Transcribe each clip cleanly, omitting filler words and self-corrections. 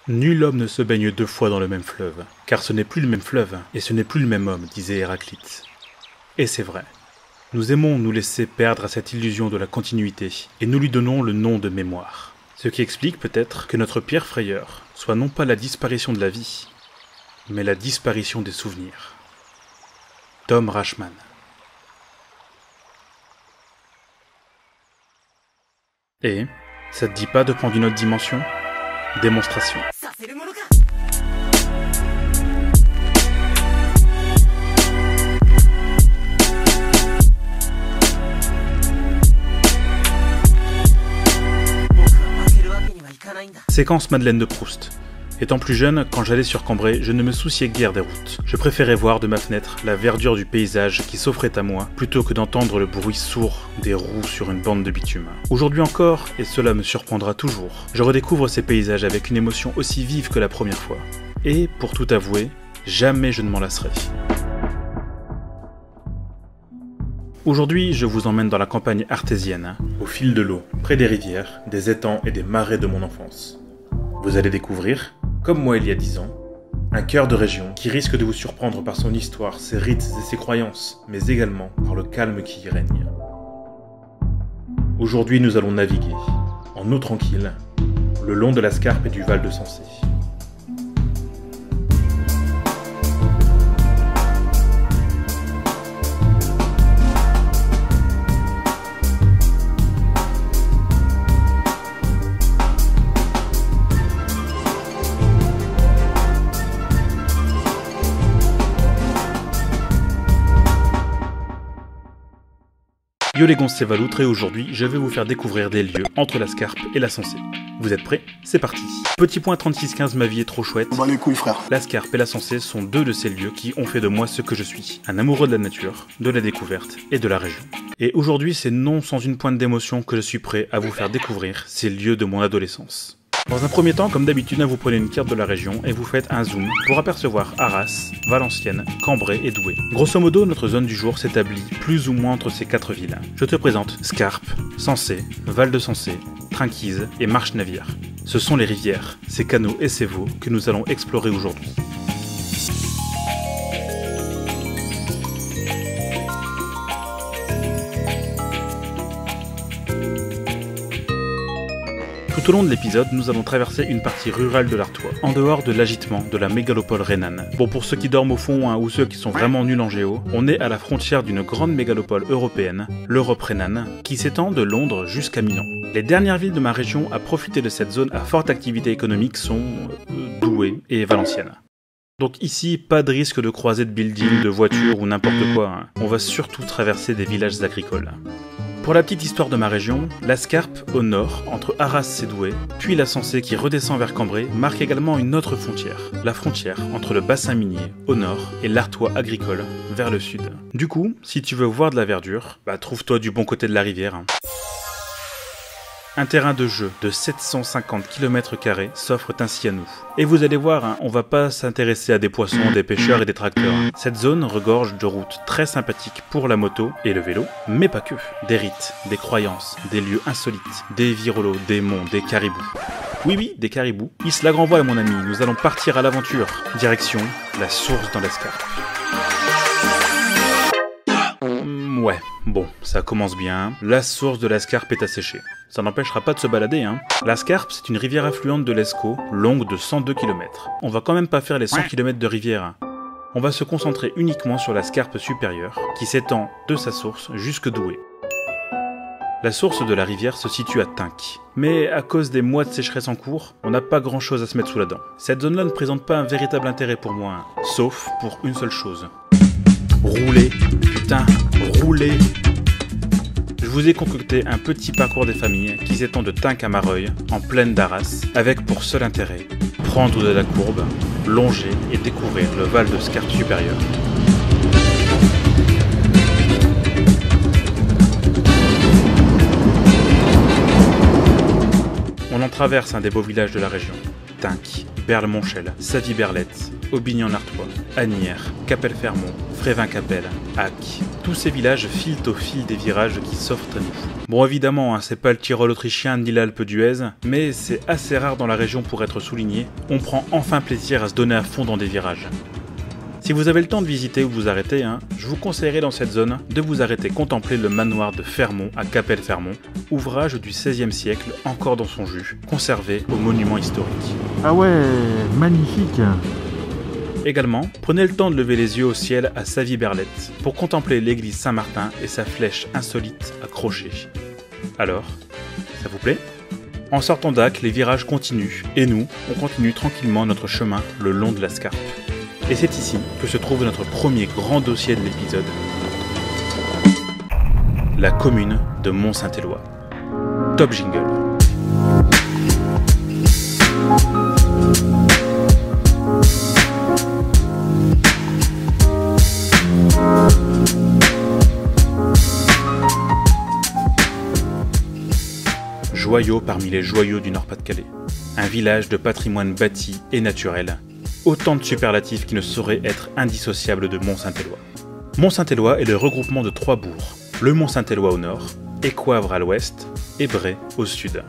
Nul homme ne se baigne deux fois dans le même fleuve, car ce n'est plus le même fleuve, et ce n'est plus le même homme, disait Héraclite. Et c'est vrai. Nous aimons nous laisser perdre à cette illusion de la continuité, et nous lui donnons le nom de mémoire. Ce qui explique peut-être que notre pire frayeur soit non pas la disparition de la vie, mais la disparition des souvenirs. Tom Rashman. Et, ça te dit pas de prendre une autre dimension ? Démonstration. Séquence Madeleine de Proust. Étant plus jeune, quand j'allais sur Cambrai, je ne me souciais guère des routes. Je préférais voir de ma fenêtre la verdure du paysage qui s'offrait à moi, plutôt que d'entendre le bruit sourd des roues sur une bande de bitume. Aujourd'hui encore, et cela me surprendra toujours, je redécouvre ces paysages avec une émotion aussi vive que la première fois. Et, pour tout avouer, jamais je ne m'en lasserai. Aujourd'hui, je vous emmène dans la campagne artésienne, au fil de l'eau, près des rivières, des étangs et des marais de mon enfance. Vous allez découvrir, comme moi il y a 10 ans, un cœur de région qui risque de vous surprendre par son histoire, ses rites et ses croyances, mais également par le calme qui y règne. Aujourd'hui, nous allons naviguer, en eau tranquille, le long de la Scarpe et du Val de Sensé. Yo les gonzes, c'est Valoutre et aujourd'hui, je vais vous faire découvrir des lieux entre la Scarpe et la Sensée. Vous êtes prêts? C'est parti. Petit point 3615, ma vie est trop chouette. On bat les couilles, frère. La Scarpe et la Sensée sont deux de ces lieux qui ont fait de moi ce que je suis. Un amoureux de la nature, de la découverte et de la région. Et aujourd'hui, c'est non sans une pointe d'émotion que je suis prêt à vous faire découvrir ces lieux de mon adolescence. Dans un premier temps, comme d'habitude, vous prenez une carte de la région et vous faites un zoom pour apercevoir Arras, Valenciennes, Cambrai et Douai. Grosso modo, notre zone du jour s'établit plus ou moins entre ces quatre villes. Je te présente Scarpe, Sensé, Val de Sensé, Trinquise et Marche-Navire. Ce sont les rivières, ces canaux et ces vaux que nous allons explorer aujourd'hui. Tout au long de l'épisode, nous allons traverser une partie rurale de l'Artois, en dehors de l'agitement de la mégalopole rhénane. Bon, pour ceux qui dorment au fond ou ceux qui sont vraiment nuls en géo, on est à la frontière d'une grande mégalopole européenne, l'Europe rhénane, qui s'étend de Londres jusqu'à Milan. Les dernières villes de ma région à profiter de cette zone à forte activité économique sont Douai et Valenciennes. Donc ici, pas de risque de croiser de buildings, de voitures ou n'importe quoi. On va surtout traverser des villages agricoles. Pour la petite histoire de ma région, la Scarpe, au nord, entre Arras et Douai, puis la Sensée qui redescend vers Cambrai, marque également une autre frontière. La frontière entre le bassin minier, au nord, et l'Artois agricole, vers le sud. Du coup, si tu veux voir de la verdure, trouve-toi du bon côté de la rivière. Un terrain de jeu de 750 km² s'offre ainsi à nous. Et vous allez voir, on va pas s'intéresser à des poissons, des pêcheurs et des tracteurs. Cette zone regorge de routes très sympathiques pour la moto et le vélo, mais pas que. Des rites, des croyances, des lieux insolites, des virolos, des monts, des caribous. Oui, des caribous. Hisse la grand voile mon ami, nous allons partir à l'aventure. Direction, la source dans la Scarpe. Ouais, bon, ça commence bien. La source de la Scarpe est asséchée. Ça n'empêchera pas de se balader, hein. La Scarpe, c'est une rivière affluente de l'Escaut, longue de 102 km. On va quand même pas faire les 100 km de rivière. On va se concentrer uniquement sur la Scarpe supérieure, qui s'étend de sa source jusque Douai. La source de la rivière se situe à Tinques. Mais à cause des mois de sécheresse en cours, on n'a pas grand chose à se mettre sous la dent. Cette zone-là ne présente pas un véritable intérêt pour moi, sauf pour une seule chose. Rouler, putain, rouler. Je vous ai concocté un petit parcours des familles qui s'étend de Tinques à Mareuil, en plaine d'Arras, avec pour seul intérêt, prendre de la courbe, longer et découvrir le Val de Scarpe supérieur. On en traverse un des beaux villages de la région, Tinques, Berle-Monchel, Savy-Berlette, Aubignan-Artois, Asnières, Capelle-Fermont, Frévin-Capelle, Acq. Tous ces villages filent au fil des virages qui s'offrent à nous. Bon évidemment, c'est pas le Tyrol autrichien ni l'Alpe d'Huez, mais c'est assez rare dans la région pour être souligné, on prend enfin plaisir à se donner à fond dans des virages. Si vous avez le temps de visiter ou vous arrêter, je vous conseillerais dans cette zone de vous arrêter contempler le manoir de Fermont à Capelle-Fermont, ouvrage du XVIe siècle encore dans son jus, conservé au monument historique. Ah ouais, magnifique! Également, prenez le temps de lever les yeux au ciel à Savy-Berlette pour contempler l'église Saint-Martin et sa flèche insolite accrochée. Alors, ça vous plaît? En sortant d'Acq, les virages continuent, et nous, on continue tranquillement notre chemin le long de la Scarpe. Et c'est ici que se trouve notre premier grand dossier de l'épisode. La commune de Mont-Saint-Éloi. Top jingle. Joyau parmi les joyaux du Nord-Pas-de-Calais. Un village de patrimoine bâti et naturel. Autant de superlatifs qui ne sauraient être indissociables de Mont-Saint-Éloi. Mont-Saint-Éloi est le regroupement de 3 bourgs. Le Mont-Saint-Éloi au nord, Écoivre à l'ouest et Bray au sud.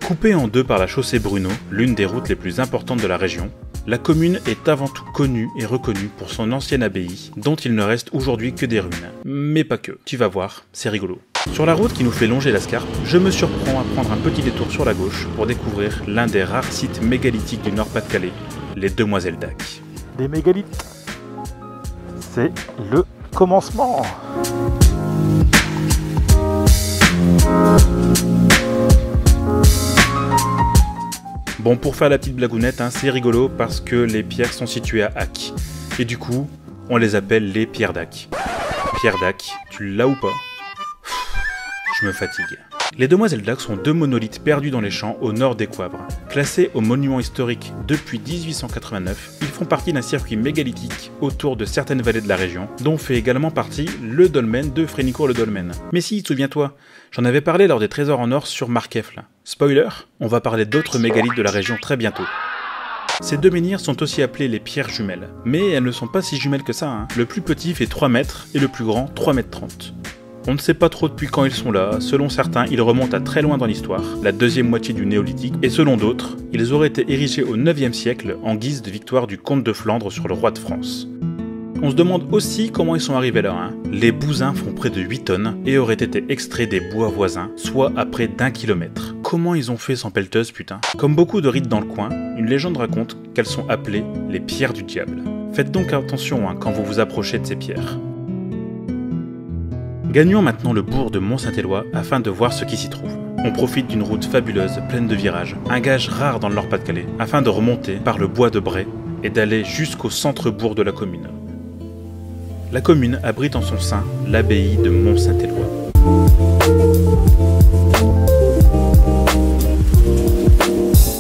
Coupée en deux par la chaussée Bruneau, l'une des routes les plus importantes de la région, la commune est avant tout connue et reconnue pour son ancienne abbaye, dont il ne reste aujourd'hui que des ruines. Mais pas que, tu vas voir, c'est rigolo. Sur la route qui nous fait longer la Scarpe, je me surprends à prendre un petit détour sur la gauche pour découvrir l'un des rares sites mégalithiques du Nord-Pas-de-Calais, les Demoiselles d'Acq. Des mégalithes, c'est le commencement. Bon, pour faire la petite blagounette, c'est rigolo parce que les pierres sont situées à Acq. Et du coup, on les appelle les pierres d'Acq. Pierre d'Acq, tu l'as ou pas? Je me fatigue. Les Demoiselles d'Acq sont 2 monolithes perdus dans les champs au nord d'Écoivre. Classés au monument historique depuis 1889, ils font partie d'un circuit mégalithique autour de certaines vallées de la région, dont fait également partie le dolmen de Frénicourt-le-Dolmen. Mais si, souviens-toi, j'en avais parlé lors des trésors en or sur Markefle. Spoiler, on va parler d'autres mégalithes de la région très bientôt. Ces 2 menhirs sont aussi appelés les pierres jumelles, mais elles ne sont pas si jumelles que ça. Le plus petit fait 3 mètres et le plus grand 3 mètres 30. On ne sait pas trop depuis quand ils sont là, selon certains ils remontent à très loin dans l'histoire, la deuxième moitié du néolithique, et selon d'autres, ils auraient été érigés au 9e siècle en guise de victoire du comte de Flandre sur le roi de France. On se demande aussi comment ils sont arrivés là. Les bousins font près de 8 tonnes et auraient été extraits des bois voisins, soit à près d'1 kilomètre. Comment ils ont fait sans pelleteuse, putain? Comme beaucoup de rites dans le coin, une légende raconte qu'elles sont appelées les pierres du diable. Faites donc attention quand vous vous approchez de ces pierres. Gagnons maintenant le bourg de Mont-Saint-Éloi afin de voir ce qui s'y trouve. On profite d'une route fabuleuse, pleine de virages, un gage rare dans le Nord-Pas-de-Calais, afin de remonter par le bois de Bray et d'aller jusqu'au centre-bourg de la commune. La commune abrite en son sein l'abbaye de Mont-Saint-Éloi.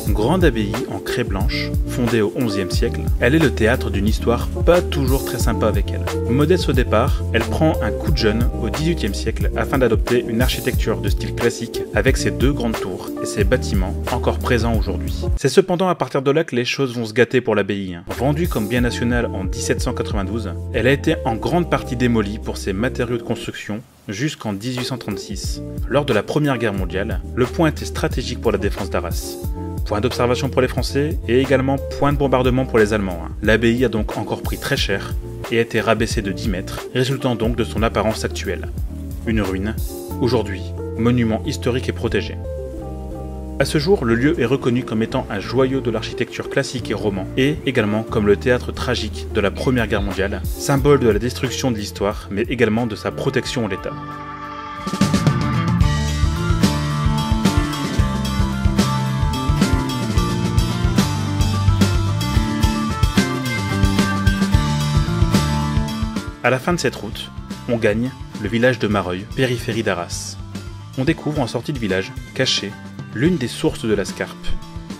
Grande abbaye en craie blanche, fondée au XIe siècle, elle est le théâtre d'une histoire pas toujours très sympa avec elle. Modeste au départ, elle prend un coup de jeune au XVIIIe siècle afin d'adopter une architecture de style classique avec ses 2 grandes tours et ses bâtiments encore présents aujourd'hui. C'est cependant à partir de là que les choses vont se gâter pour l'abbaye. Vendue comme bien national en 1792, elle a été en grande partie démolie pour ses matériaux de construction jusqu'en 1836. Lors de la Première Guerre mondiale, le point était stratégique pour la défense d'Arras. Point d'observation pour les Français et également point de bombardement pour les Allemands. L'abbaye a donc encore pris très cher et a été rabaissée de 10 mètres, résultant donc de son apparence actuelle. Une ruine, aujourd'hui, monument historique et protégé. À ce jour, le lieu est reconnu comme étant un joyau de l'architecture classique et roman, et également comme le théâtre tragique de la Première Guerre mondiale, symbole de la destruction de l'histoire, mais également de sa protection à l'État. À la fin de cette route, on gagne le village de Mareuil, périphérie d'Arras. On découvre en sortie de village, cachée, l'une des sources de la Scarpe,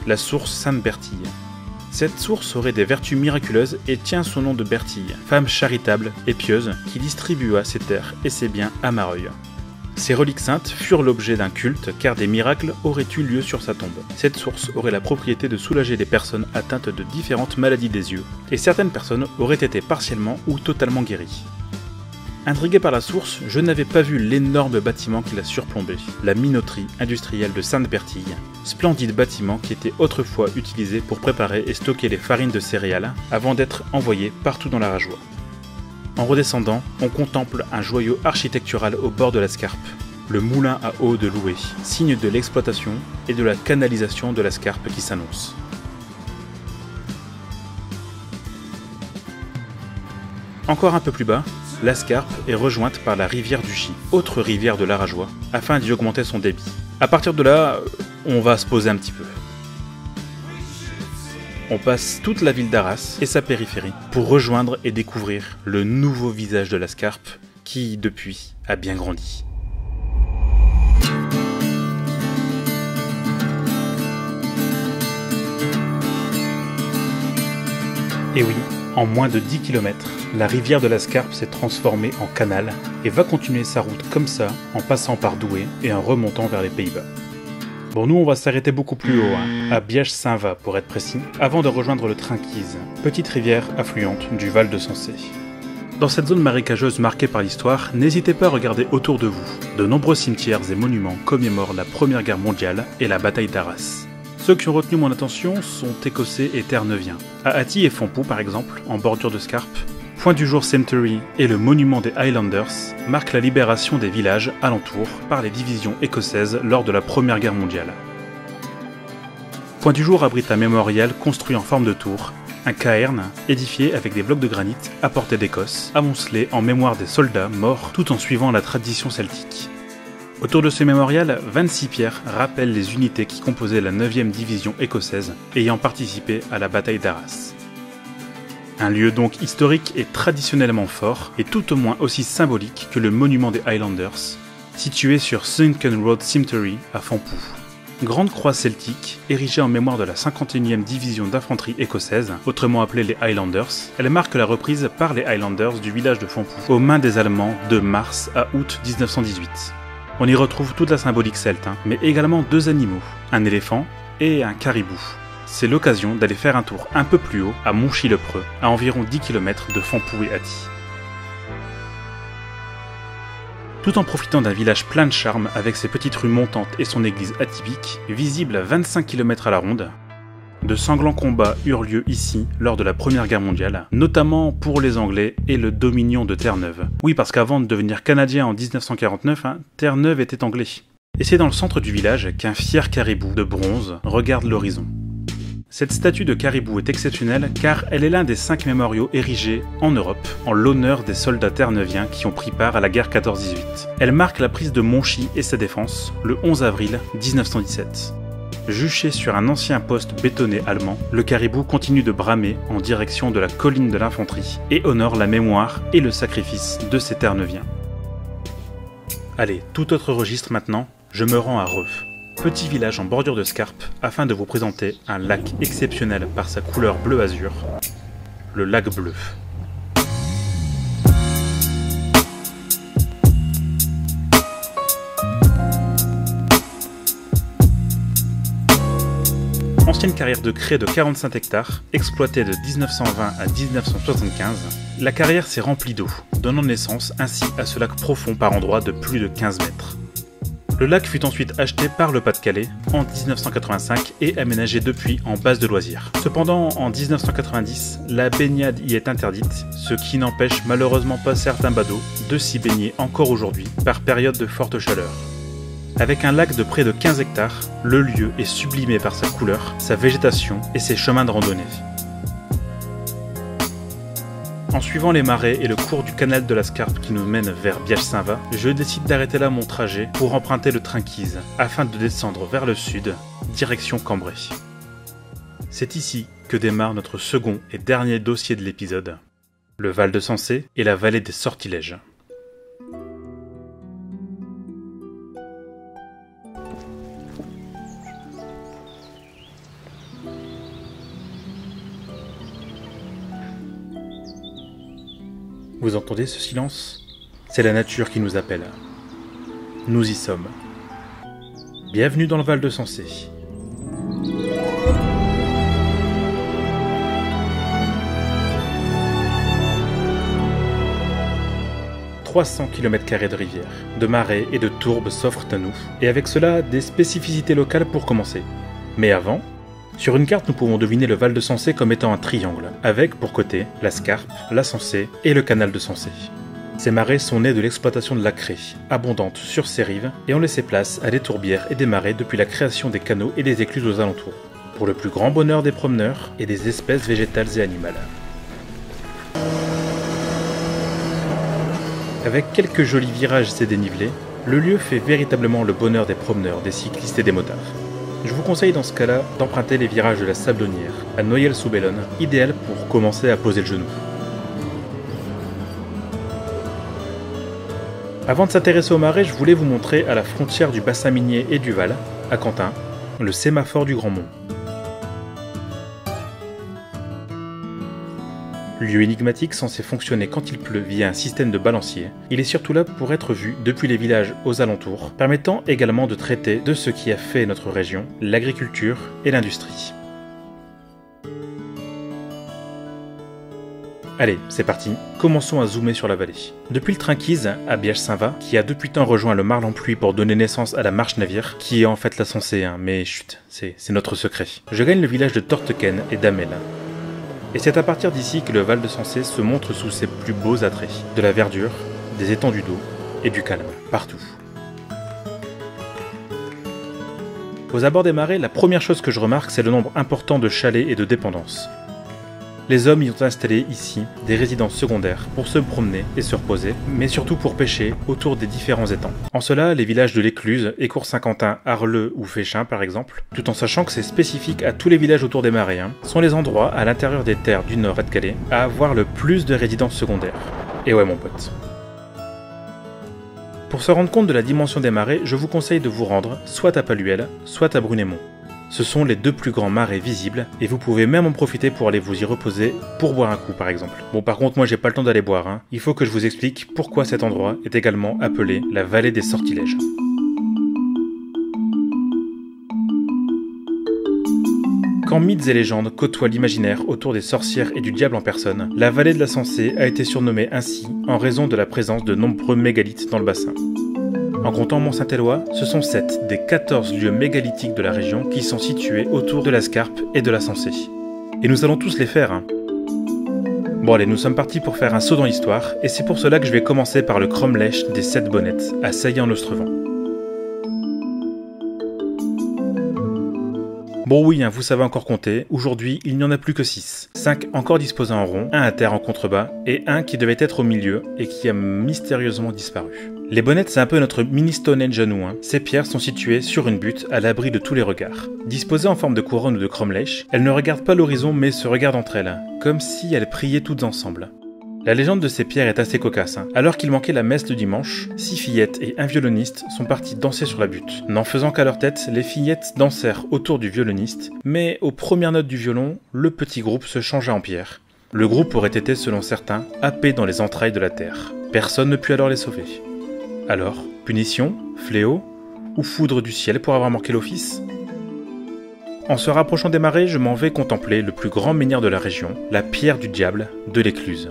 la source Sainte-Bertille. Cette source aurait des vertus miraculeuses et tient son nom de Bertille, femme charitable et pieuse qui distribua ses terres et ses biens à Mareuil. Ces reliques saintes furent l'objet d'un culte car des miracles auraient eu lieu sur sa tombe. Cette source aurait la propriété de soulager les personnes atteintes de différentes maladies des yeux, et certaines personnes auraient été partiellement ou totalement guéries. Intrigué par la source, je n'avais pas vu l'énorme bâtiment qui la surplombait, la minoterie industrielle de Sainte-Bertille, splendide bâtiment qui était autrefois utilisé pour préparer et stocker les farines de céréales avant d'être envoyé partout dans la Rajoie. En redescendant, on contemple un joyau architectural au bord de la Scarpe, le moulin à eau de Loué, signe de l'exploitation et de la canalisation de la Scarpe qui s'annonce. Encore un peu plus bas, la Scarpe est rejointe par la rivière du Chy, autre rivière de l'Arajois, afin d'y augmenter son débit. À partir de là, on va se poser un petit peu. On passe toute la ville d'Arras et sa périphérie pour rejoindre et découvrir le nouveau visage de la Scarpe qui, depuis, a bien grandi. Et oui, en moins de 10 km, la rivière de la Scarpe s'est transformée en canal et va continuer sa route comme ça, en passant par Douai et en remontant vers les Pays-Bas. Bon, nous on va s'arrêter beaucoup plus haut, à Biège-Saint-Va pour être précis, avant de rejoindre le Trinquise, petite rivière affluente du Val de Sensé. Dans cette zone marécageuse marquée par l'histoire, n'hésitez pas à regarder autour de vous. De nombreux cimetières et monuments commémorent la Première Guerre mondiale et la bataille d'Arras. Ceux qui ont retenu mon attention sont écossais et terre-neuviens. À Hattie et Fontpoux par exemple, en bordure de Scarpe, Point du Jour Cemetery et le monument des Highlanders marquent la libération des villages alentours par les divisions écossaises lors de la Première Guerre mondiale. Point du Jour abrite un mémorial construit en forme de tour, un cairn édifié avec des blocs de granit apportés d'Écosse, amoncelés en mémoire des soldats morts tout en suivant la tradition celtique. Autour de ce mémorial, 26 pierres rappellent les unités qui composaient la 9e division écossaise ayant participé à la bataille d'Arras. Un lieu donc historique et traditionnellement fort, et tout au moins aussi symbolique que le monument des Highlanders, situé sur Sunken Road Cemetery à Fontpoux. Grande croix celtique, érigée en mémoire de la 51e division d'infanterie écossaise, autrement appelée les Highlanders, elle marque la reprise par les Highlanders du village de Fontpoux, aux mains des Allemands de mars à août 1918. On y retrouve toute la symbolique celte, mais également deux animaux, un éléphant et un caribou. C'est l'occasion d'aller faire un tour un peu plus haut, à Monchy-le-Preux, à environ 10 km de Fontpoux et Hattie. Tout en profitant d'un village plein de charme avec ses petites rues montantes et son église atypique, visible à 25 km à la ronde, de sanglants combats eurent lieu ici lors de la Première Guerre mondiale, notamment pour les Anglais et le Dominion de Terre-Neuve. Oui, parce qu'avant de devenir Canadien en 1949, Terre-Neuve était anglais. Et c'est dans le centre du village qu'un fier caribou de bronze regarde l'horizon. Cette statue de caribou est exceptionnelle car elle est l'un des 5 mémoriaux érigés en Europe en l'honneur des soldats terre-neuviens qui ont pris part à la guerre 14-18. Elle marque la prise de Monchy et sa défense le 11 avril 1917. Juché sur un ancien poste bétonné allemand, le caribou continue de bramer en direction de la colline de l'infanterie et honore la mémoire et le sacrifice de ces terre-neuviens. Allez, tout autre registre maintenant, je me rends à Reux. Petit village en bordure de Scarpe, afin de vous présenter un lac exceptionnel par sa couleur bleu-azur, le lac Bleu. Ancienne carrière de craie de 45 hectares, exploitée de 1920 à 1975, la carrière s'est remplie d'eau, donnant naissance ainsi à ce lac profond par endroits de plus de 15 mètres. Le lac fut ensuite acheté par le Pas-de-Calais en 1985 et aménagé depuis en base de loisirs. Cependant, en 1990, la baignade y est interdite, ce qui n'empêche malheureusement pas certains badauds de s'y baigner encore aujourd'hui par période de forte chaleur. Avec un lac de près de 15 hectares, le lieu est sublimé par sa couleur, sa végétation et ses chemins de randonnée. En suivant les marais et le cours du canal de la Scarpe qui nous mène vers Biège-Saint-Va, je décide d'arrêter là mon trajet pour emprunter le Trinquise, afin de descendre vers le sud, direction Cambrai. C'est ici que démarre notre second et dernier dossier de l'épisode, le Val de Sensé et la vallée des Sortilèges. Vous entendez ce silence ? C'est la nature qui nous appelle. nous y sommes. Bienvenue dans le Val de Sensé. « 300 km² de rivières, de marais et de tourbes s'offrent à nous, et avec cela, des spécificités locales pour commencer. Mais avant, sur une carte nous pouvons deviner le Val de Sensé comme étant un triangle, avec pour côté la Scarpe, la Sensée et le canal de Sensé. Ces marais sont nés de l'exploitation de la craie, abondante sur ses rives, et ont laissé place à des tourbières et des marais depuis la création des canaux et des écluses aux alentours, pour le plus grand bonheur des promeneurs et des espèces végétales et animales. Avec quelques jolis virages et dénivelés, le lieu fait véritablement le bonheur des promeneurs, des cyclistes et des motards. Je vous conseille dans ce cas-là d'emprunter les virages de la Sablonnière, à Noyelles-sous-Bellone, idéal pour commencer à poser le genou. Avant de s'intéresser au marais, je voulais vous montrer à la frontière du bassin minier et du Val, à Quentin, le sémaphore du Grand Mont. Lieu énigmatique censé fonctionner quand il pleut via un système de balancier, il est surtout là pour être vu depuis les villages aux alentours, permettant également de traiter de ce qui a fait notre région, l'agriculture et l'industrie. Allez, c'est parti, commençons à zoomer sur la vallée. Depuis le Trinquise, à Biège-Saint-Va, qui a depuis temps rejoint le Marle en pluie pour donner naissance à la marche navire, qui est en fait la Sensée, mais chut, c'est notre secret. Je gagne le village de Tortequenne et d'Amel. Et c'est à partir d'ici que le Val de Sensé se montre sous ses plus beaux attraits. De la verdure, des étendues d'eau et du calme, partout. Aux abords des marais, la première chose que je remarque, c'est le nombre important de chalets et de dépendances. Les hommes y ont installé ici des résidences secondaires pour se promener et se reposer, mais surtout pour pêcher autour des différents étangs. En cela, les villages de l'Écluse, Écourt-Saint-Quentin, Arleux ou Féchin par exemple, tout en sachant que c'est spécifique à tous les villages autour des marais, sont les endroits à l'intérieur des terres du Nord Pas-de-Calais à avoir le plus de résidences secondaires. Et ouais mon pote. Pour se rendre compte de la dimension des marais, je vous conseille de vous rendre soit à Palluel, soit à Brunémont. Ce sont les deux plus grands marais visibles, et vous pouvez même en profiter pour aller vous y reposer, pour boire un coup par exemple. Bon par contre moi j'ai pas le temps d'aller boire, il faut que je vous explique pourquoi cet endroit est également appelé la vallée des sortilèges. Quand mythes et légendes côtoient l'imaginaire autour des sorcières et du diable en personne, la vallée de la Sensée a été surnommée ainsi en raison de la présence de nombreux mégalithes dans le bassin. En comptant Mont-Saint-Éloi, ce sont 7 des 14 lieux mégalithiques de la région qui sont situés autour de la Scarpe et de la Sensée. Et nous allons tous les faire. Bon allez, nous sommes partis pour faire un saut dans l'histoire, et c'est pour cela que je vais commencer par le cromlech des 7 bonnettes, à Saillant-l'Ostrevent. Bon oui, vous savez encore compter, aujourd'hui il n'y en a plus que 6. 5 encore disposés en rond, 1 à terre en contrebas, et 1 qui devait être au milieu, et qui a mystérieusement disparu. Les bonnettes, c'est un peu notre mini Stonehenge à nous. Ces pierres sont situées sur une butte, à l'abri de tous les regards. Disposées en forme de couronne ou de cromlech, elles ne regardent pas l'horizon mais se regardent entre elles, comme si elles priaient toutes ensemble. La légende de ces pierres est assez cocasse. Alors qu'il manquait la messe de dimanche, 6 fillettes et un violoniste sont partis danser sur la butte. N'en faisant qu'à leur tête, les fillettes dansèrent autour du violoniste, mais aux premières notes du violon, le petit groupe se changea en pierre. Le groupe aurait été, selon certains, happé dans les entrailles de la terre. Personne ne put alors les sauver. Alors, punition, fléau, ou foudre du ciel pour avoir manqué l'office ? En se rapprochant des marais, je m'en vais contempler le plus grand menhir de la région, la pierre du diable de l'Écluse.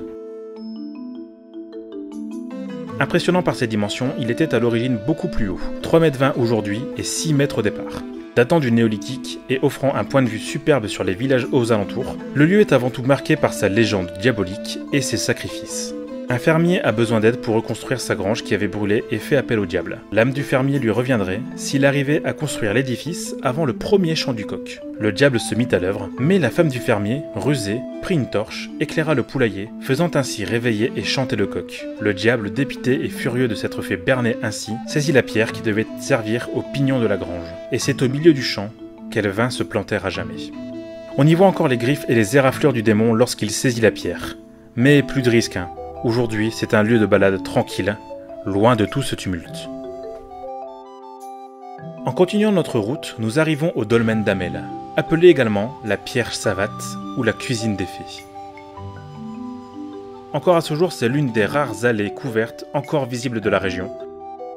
Impressionnant par ses dimensions, il était à l'origine beaucoup plus haut, 3,20 m aujourd'hui et 6 mètres au départ. Datant du néolithique et offrant un point de vue superbe sur les villages aux alentours, le lieu est avant tout marqué par sa légende diabolique et ses sacrifices. Un fermier a besoin d'aide pour reconstruire sa grange qui avait brûlé et fait appel au diable. L'âme du fermier lui reviendrait s'il arrivait à construire l'édifice avant le premier chant du coq. Le diable se mit à l'œuvre, mais la femme du fermier, rusée, prit une torche, éclaira le poulailler, faisant ainsi réveiller et chanter le coq. Le diable, dépité et furieux de s'être fait berner ainsi, saisit la pierre qui devait servir au pignon de la grange. Et c'est au milieu du champ qu'elle vint se planter à jamais. On y voit encore les griffes et les éraflures du démon lorsqu'il saisit la pierre. Mais plus de risque, Aujourd'hui, c'est un lieu de balade tranquille, loin de tout ce tumulte. En continuant notre route, nous arrivons au dolmen d'Amel, appelé également la pierre savate ou la cuisine des fées. Encore à ce jour, c'est l'une des rares allées couvertes encore visibles de la région,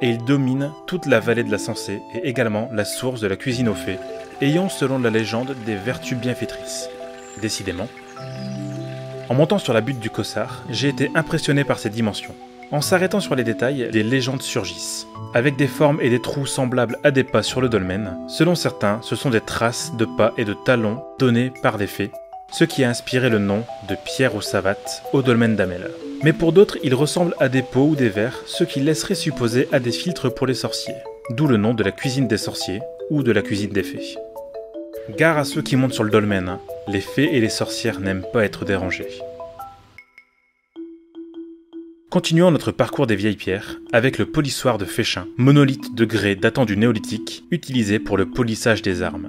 et il domine toute la vallée de la Sensée et également la source de la cuisine aux fées, ayant selon la légende des vertus bienfaitrices. Décidément. En montant sur la butte du Cossard, j'ai été impressionné par ses dimensions. En s'arrêtant sur les détails, des légendes surgissent. Avec des formes et des trous semblables à des pas sur le dolmen, selon certains, ce sont des traces de pas et de talons donnés par des fées, ce qui a inspiré le nom de pierre aux savates au dolmen d'Amel. Mais pour d'autres, ils ressemblent à des pots ou des verres, ce qui laisserait supposer à des filtres pour les sorciers, d'où le nom de la cuisine des sorciers ou de la cuisine des fées. Gare à ceux qui montent sur le dolmen, les fées et les sorcières n'aiment pas être dérangées. Continuons notre parcours des vieilles pierres avec le polissoir de Féchin, monolithe de grès datant du néolithique, utilisé pour le polissage des armes.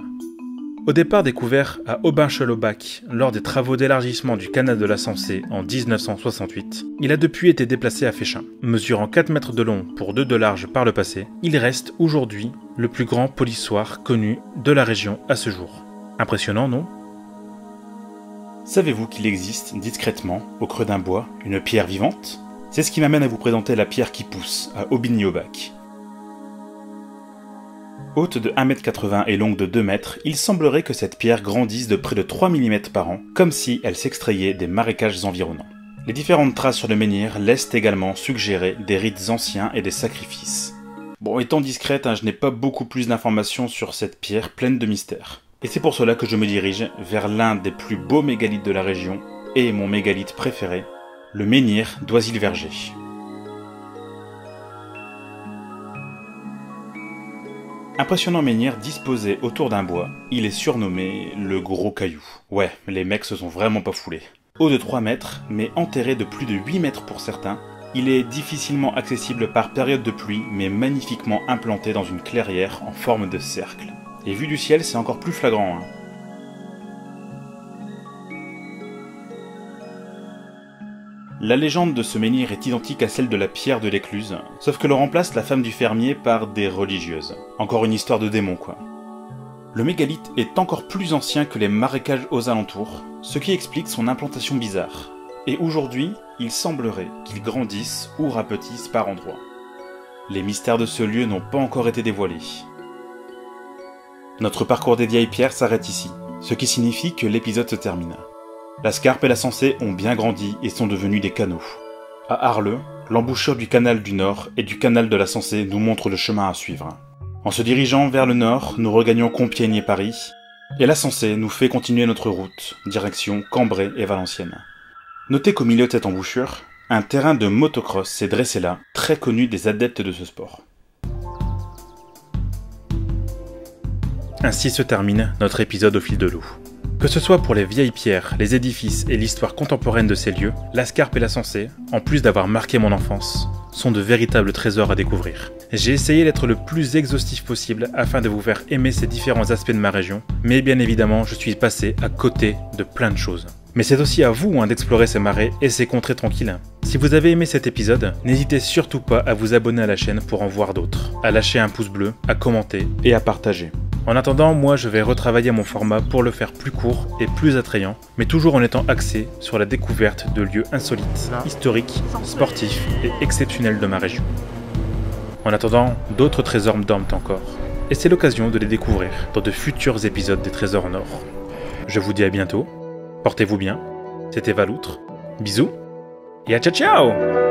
Au départ découvert à Aubin-Chelaubac lors des travaux d'élargissement du canal de la Sensée en 1968, il a depuis été déplacé à Féchin. Mesurant 4 mètres de long pour 2 de large par le passé, il reste aujourd'hui le plus grand polissoir connu de la région à ce jour. Impressionnant, non ? Savez-vous qu'il existe discrètement, au creux d'un bois, une pierre vivante ? C'est ce qui m'amène à vous présenter la pierre qui pousse, à Aubigny-au-Bac. Haute de 1,80 m et longue de 2 m, il semblerait que cette pierre grandisse de près de 3 mm par an, comme si elle s'extrayait des marécages environnants. Les différentes traces sur le menhir laissent également suggérer des rites anciens et des sacrifices. Bon, étant discrète, je n'ai pas beaucoup plus d'informations sur cette pierre pleine de mystères. Et c'est pour cela que je me dirige vers l'un des plus beaux mégalithes de la région, et mon mégalithe préféré, le menhir d'Oisille-Verger. Impressionnant menhir disposé autour d'un bois, il est surnommé le Gros Caillou. Ouais, les mecs se sont vraiment pas foulés. Haut de 3 mètres, mais enterré de plus de 8 mètres pour certains, il est difficilement accessible par période de pluie, mais magnifiquement implanté dans une clairière en forme de cercle. Et vu du ciel, c'est encore plus flagrant, hein. La légende de ce menhir est identique à celle de la pierre de l'écluse, sauf que l'on remplace la femme du fermier par des religieuses. Encore une histoire de démon, quoi. Le mégalithe est encore plus ancien que les marécages aux alentours, ce qui explique son implantation bizarre. Et aujourd'hui, il semblerait qu'il grandisse ou rapetisse par endroits. Les mystères de ce lieu n'ont pas encore été dévoilés. Notre parcours des vieilles pierres s'arrête ici, ce qui signifie que l'épisode se termine. La Scarpe et la Sensée ont bien grandi et sont devenus des canaux. À Arleux, l'embouchure du canal du Nord et du canal de la Sensée nous montre le chemin à suivre. En se dirigeant vers le nord, nous regagnons Compiègne et Paris, et la Sensée nous fait continuer notre route, direction Cambrai et Valenciennes. Notez qu'au milieu de cette embouchure, un terrain de motocross s'est dressé là, très connu des adeptes de ce sport. Ainsi se termine notre épisode au fil de l'eau. Que ce soit pour les vieilles pierres, les édifices et l'histoire contemporaine de ces lieux, la Scarpe et la Sensée, en plus d'avoir marqué mon enfance, sont de véritables trésors à découvrir. J'ai essayé d'être le plus exhaustif possible afin de vous faire aimer ces différents aspects de ma région, mais bien évidemment je suis passé à côté de plein de choses. Mais c'est aussi à vous d'explorer ces marais et ces contrées tranquilles. Si vous avez aimé cet épisode, n'hésitez surtout pas à vous abonner à la chaîne pour en voir d'autres, à lâcher un pouce bleu, à commenter et à partager. En attendant, moi je vais retravailler mon format pour le faire plus court et plus attrayant, mais toujours en étant axé sur la découverte de lieux insolites, historiques, sportifs et exceptionnels de ma région. En attendant, d'autres trésors me dorment encore, et c'est l'occasion de les découvrir dans de futurs épisodes des Trésors en Or. Je vous dis à bientôt, portez-vous bien, c'était Valoutre, bisous, et à ciao ciao!